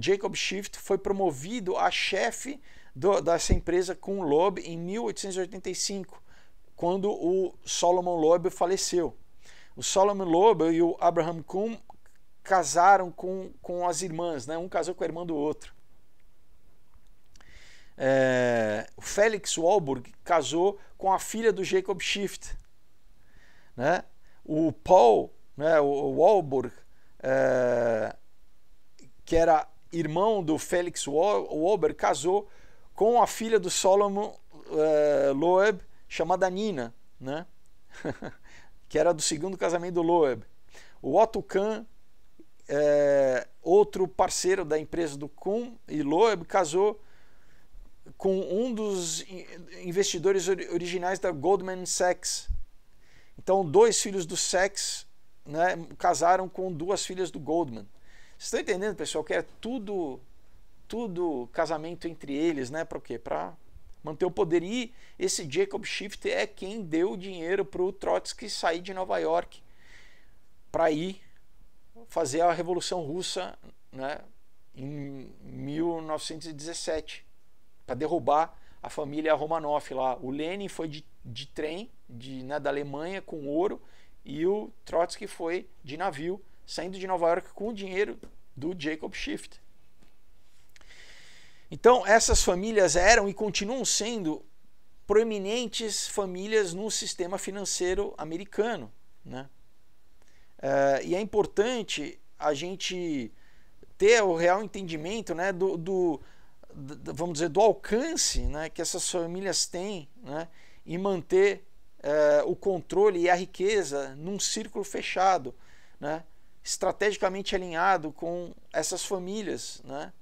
Jacob Schiff foi promovido a chefe dessa empresa Kuhn Loeb em 1885. Quando o Solomon Loeb faleceu. O Solomon Loeb e o Abraham Kuhn casaram com as irmãs, né? Um casou com a irmã do outro. Felix Warburg casou com a filha do Jacob Schiff, né? O Paul, né, o Warburg, que era irmão do Felix Warburg, casou com a filha do Solomon Loeb, chamada Nina, né? Que era do segundo casamento do Loeb. O Otto Kahn, outro parceiro da empresa do Kuhn e Loeb, casou com um dos investidores originais da Goldman Sachs. Então, 2 filhos do Sachs, né, casaram com 2 filhas do Goldman. Vocês estão entendendo, pessoal, que é tudo casamento entre eles, né? Para o quê? Para manter o poder. E esse Jacob Schiff é quem deu o dinheiro para o Trotsky sair de Nova York para ir fazer a Revolução Russa, né, em 1917, para derrubar a família Romanov lá. O Lenin foi de trem da Alemanha com ouro, e o Trotsky foi de navio, saindo de Nova York com o dinheiro do Jacob Schiff. Então, essas famílias eram e continuam sendo proeminentes famílias no sistema financeiro americano, né? E é importante a gente ter o real entendimento, né, vamos dizer, do alcance, né, que essas famílias têm, né, em manter o controle e a riqueza num círculo fechado, né, estrategicamente alinhado com essas famílias, né,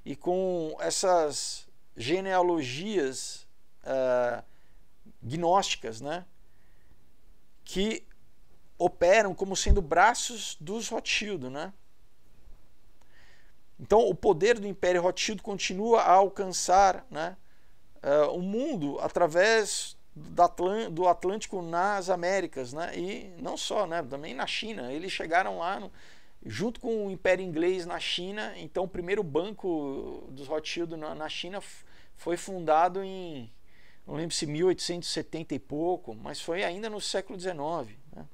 e com essas genealogias gnósticas, né, que operam como sendo braços dos Rothschild, né? Então, o poder do Império Rothschild continua a alcançar, né, o mundo através do Atlântico nas Américas, né? E não só, né, também na China. Eles chegaram lá junto com o Império Inglês na China. Então, o primeiro banco dos Rothschild na China foi fundado em, não lembro se 1870 e pouco, mas foi ainda no século XIX, né?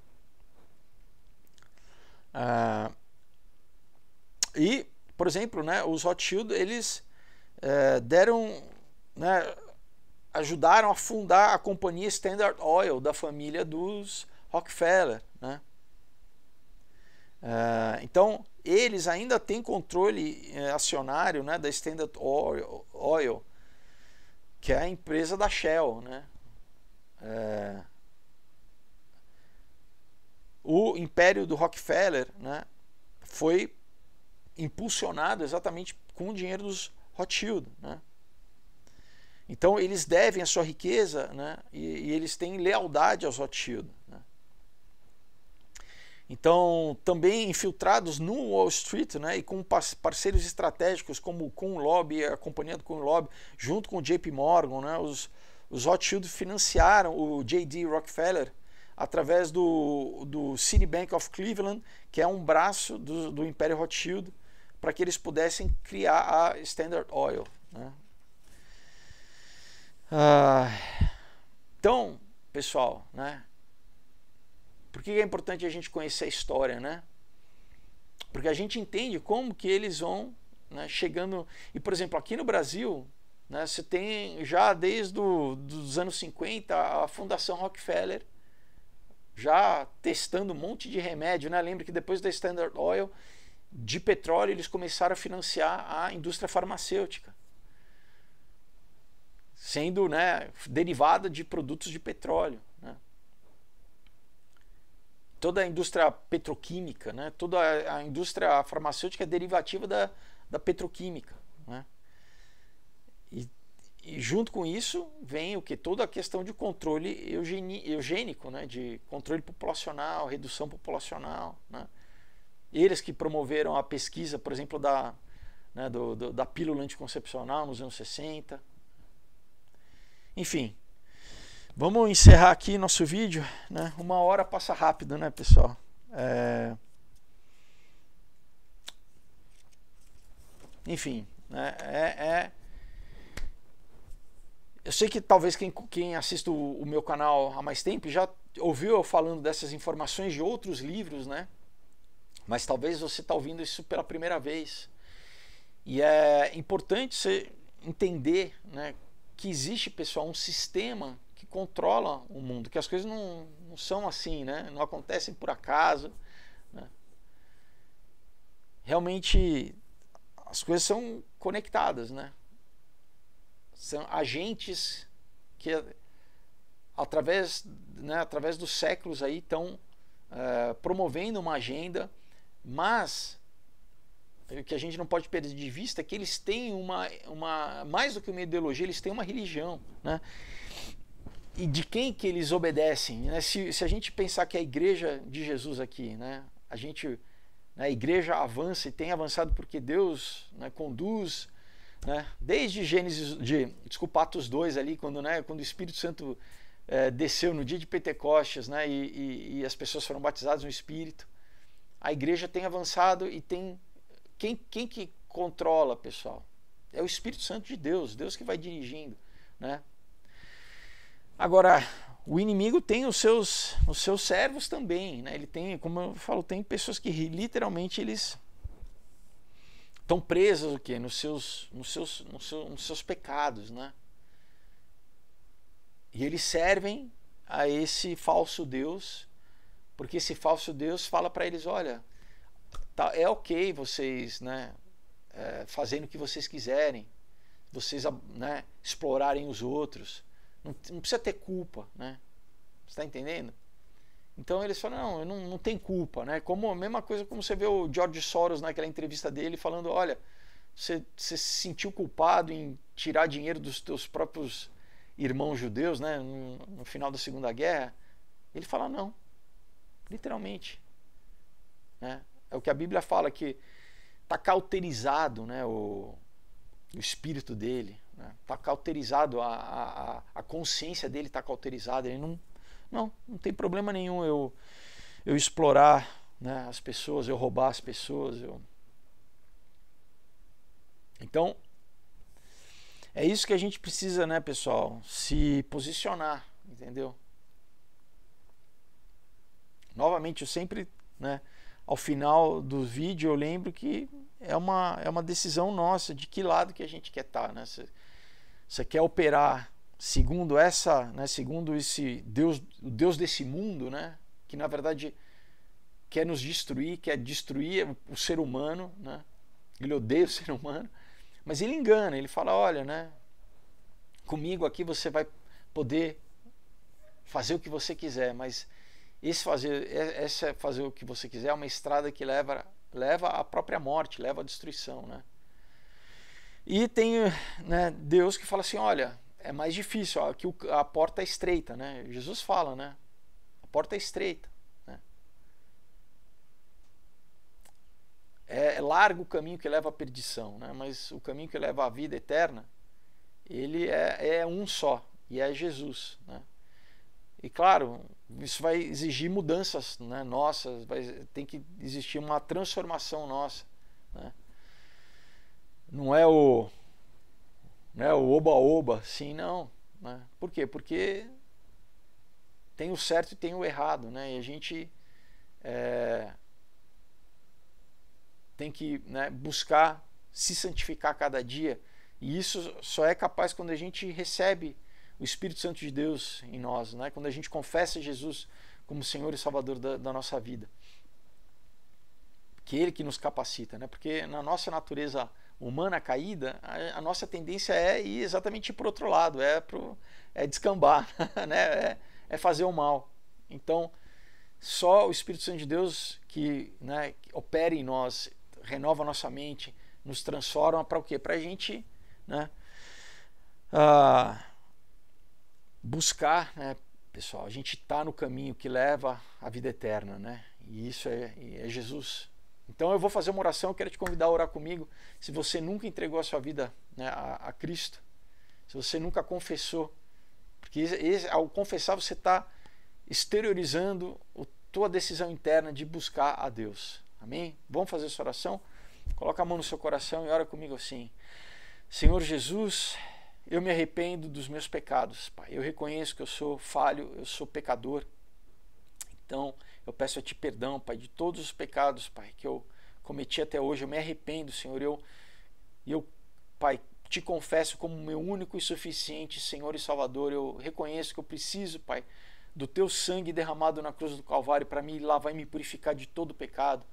E, por exemplo, né, os Rothschild, eles ajudaram a fundar a companhia Standard Oil da família dos Rockefeller, né? Então, eles ainda têm controle acionário, né, da Standard Oil, que é a empresa da Shell, né? O império do Rockefeller, né, foi impulsionado exatamente com o dinheiro dos Rothschild, né? Então eles devem a sua riqueza, né, e eles têm lealdade aos Rothschild, né? Então, também infiltrados no Wall Street, né, e com parceiros estratégicos como o Kuhn Lobby, a companhia do Kuhn Lobby, junto com o JP Morgan, né, os Rothschild financiaram o J.D. Rockefeller através do Citibank of Cleveland, que é um braço do Império Rothschild, para que eles pudessem criar a Standard Oil, né? Então, pessoal, né, por que é importante a gente conhecer a história, né? Porque a gente entende como que eles vão, né, chegando. E, por exemplo, aqui no Brasil, né, você tem já desde os anos 50 a Fundação Rockefeller já testando um monte de remédio, né? Lembra que depois da Standard Oil, de petróleo, eles começaram a financiar a indústria farmacêutica, sendo, né, derivada de produtos de petróleo, né? Toda a indústria petroquímica, né, toda a indústria farmacêutica é derivativa da petroquímica, né? E junto com isso vem o que? Toda a questão de controle eugênico, né, de controle populacional, redução populacional, né? Eles que promoveram a pesquisa, por exemplo, da pílula anticoncepcional nos anos 60. Enfim, vamos encerrar aqui nosso vídeo, né? 1 hora passa rápido, né, pessoal? Enfim, né? Eu sei que talvez quem assiste o meu canal há mais tempo já ouviu eu falando dessas informações de outros livros, né? Mas talvez você está ouvindo isso pela primeira vez. E é importante você entender, né, que existe, pessoal, um sistema que controla o mundo, que as coisas não são assim, né? Não acontecem por acaso, né? Realmente as coisas são conectadas, né? São agentes que através dos séculos aí estão promovendo uma agenda, mas o que a gente não pode perder de vista é que eles têm mais do que uma ideologia, eles têm uma religião, né? E de quem que eles obedecem, né? Se a gente pensar que a igreja de Jesus aqui, né? A igreja avança e tem avançado porque Deus, né, conduz, né? Desde Atos 2 ali, quando o Espírito Santo desceu no dia de Pentecostes, né? E as pessoas foram batizadas no Espírito, a igreja tem avançado e tem quem que controla, pessoal? É o Espírito Santo de Deus, Deus que vai dirigindo, né? Agora, o inimigo tem os seus servos também, né? Ele tem, como eu falo, tem pessoas que literalmente eles estão presos o quê? Nos seus pecados, né? E eles servem a esse falso Deus, porque esse falso Deus fala para eles, olha, tá, é ok vocês, né, fazendo o que vocês quiserem, vocês, né, explorarem os outros, não precisa ter culpa, né? Você está entendendo? Então eles falam, não tem culpa, né? Como a mesma coisa como você vê o George Soros naquela entrevista dele falando, olha, você se sentiu culpado em tirar dinheiro dos teus próprios irmãos judeus, né, no final da Segunda Guerra? Ele fala não, literalmente, né? É o que a Bíblia fala, que está cauterizado, né, o espírito dele, né? Está cauterizado, a consciência dele está cauterizada. Ele não tem problema nenhum eu explorar, né, as pessoas, eu roubar as pessoas. Então, é isso que a gente precisa, né, pessoal? Se posicionar, entendeu? Novamente, eu sempre, né, ao final do vídeo eu lembro que é uma decisão nossa de que lado que a gente quer estar, né? Você quer operar segundo segundo esse Deus, o Deus desse mundo, né? Que na verdade quer nos destruir, quer destruir o ser humano, né? Ele odeia o ser humano, mas ele engana, ele fala, olha, né? Comigo aqui você vai poder fazer o que você quiser, mas esse fazer o que você quiser é uma estrada que leva à própria morte, leva à destruição, né? E tem, né, Deus que fala assim, olha, é mais difícil, ó, que a porta é estreita, né? Jesus fala, né? A porta é estreita, né? É largo o caminho que leva à perdição, né? Mas o caminho que leva à vida eterna, ele é um só, e é Jesus, né? E claro, isso vai exigir mudanças, né, nossas, tem que existir uma transformação nossa, né? Não é o oba-oba, sim, não, né? Por quê? Porque tem o certo e tem o errado, né? E a gente tem que, né, buscar se santificar cada dia, e isso só é capaz quando a gente recebe o Espírito Santo de Deus em nós, né? Quando a gente confessa Jesus como Senhor e Salvador da nossa vida, que Ele que nos capacita, né? Porque na nossa natureza humana caída, a nossa tendência é ir exatamente para o outro lado, é descambar, né? É fazer o mal. Então, só o Espírito Santo de Deus que, né, que opera em nós, renova a nossa mente, nos transforma para o quê? Para a gente, né, buscar, né, pessoal, a gente está no caminho que leva à vida eterna, né? E isso é Jesus. Então eu vou fazer uma oração, eu quero te convidar a orar comigo. Se você nunca entregou a sua vida, né, a Cristo, se você nunca confessou, porque ao confessar você está exteriorizando a tua decisão interna de buscar a Deus. Amém? Vamos fazer essa oração? Coloca a mão no seu coração e ora comigo assim. Senhor Jesus, eu me arrependo dos meus pecados, Pai. Eu reconheço que eu sou falho, eu sou pecador. Então, eu peço a Ti perdão, Pai, de todos os pecados, Pai, que eu cometi até hoje. Eu me arrependo, Senhor. Eu, Pai, te confesso como meu único e suficiente Senhor e Salvador. Eu reconheço que eu preciso, Pai, do teu sangue derramado na cruz do Calvário para me lavar e me purificar de todo pecado.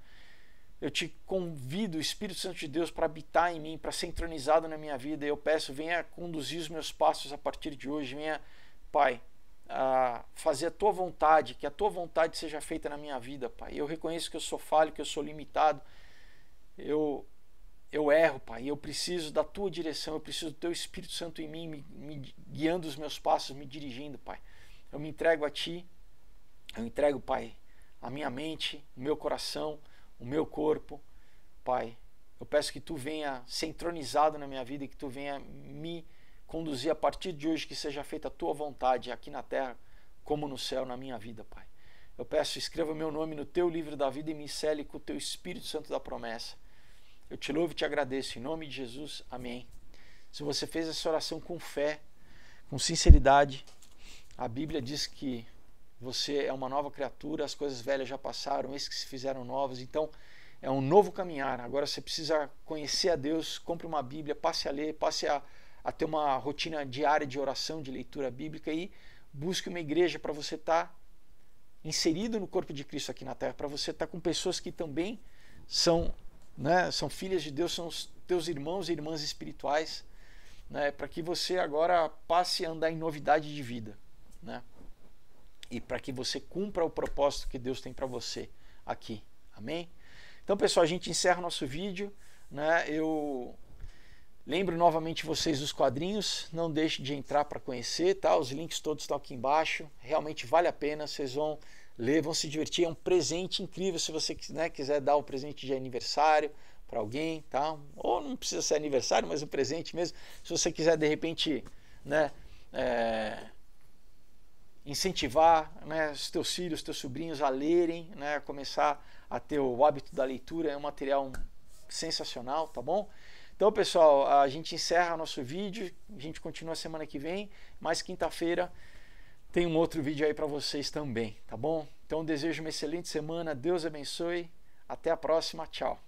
Eu te convido, Espírito Santo de Deus, para habitar em mim, para ser entronizado na minha vida. Eu peço, venha conduzir os meus passos a partir de hoje. Venha, Pai, a fazer a tua vontade, que a tua vontade seja feita na minha vida, Pai. Eu reconheço que eu sou falho, que eu sou limitado. Eu erro, Pai. Eu preciso da tua direção. Eu preciso do teu Espírito Santo em mim, me guiando os meus passos, me dirigindo, Pai. Eu me entrego a ti. Eu entrego, Pai, a minha mente, o meu coração, o meu corpo, Pai. Eu peço que tu venha ser entronizado na minha vida e que tu venha me conduzir a partir de hoje, que seja feita a tua vontade aqui na terra como no céu, na minha vida, Pai. Eu peço, escreva meu nome no teu livro da vida e me cele com o teu Espírito Santo da promessa. Eu te louvo e te agradeço, em nome de Jesus, amém. Se você fez essa oração com fé, com sinceridade, a Bíblia diz que você é uma nova criatura, as coisas velhas já passaram, eis que se fizeram novas. Então é um novo caminhar. Agora você precisa conhecer a Deus, compre uma Bíblia, passe a ler, passe a ter uma rotina diária de oração, de leitura bíblica e busque uma igreja para você estar inserido no corpo de Cristo aqui na terra, para você estar com pessoas que também são filhas de Deus, são os teus irmãos e irmãs espirituais, para que você agora passe a andar em novidade de vida, e para que você cumpra o propósito que Deus tem para você aqui, amém? Então, pessoal, a gente encerra o nosso vídeo, eu lembro novamente vocês dos quadrinhos, não deixe de entrar para conhecer, tá? Os links todos estão aqui embaixo, realmente vale a pena, vocês vão ler, vão se divertir, é um presente incrível se você quiser dar o presente de aniversário para alguém, tá? Ou não precisa ser aniversário, mas um presente mesmo, se você quiser de repente, incentivar os teus filhos, os teus sobrinhos a lerem, a começar a ter o hábito da leitura, é um material sensacional, tá bom? Então, pessoal, a gente encerra nosso vídeo, a gente continua semana que vem, mas quinta-feira tem um outro vídeo aí para vocês também, tá bom? Então, desejo uma excelente semana, Deus abençoe, até a próxima, tchau!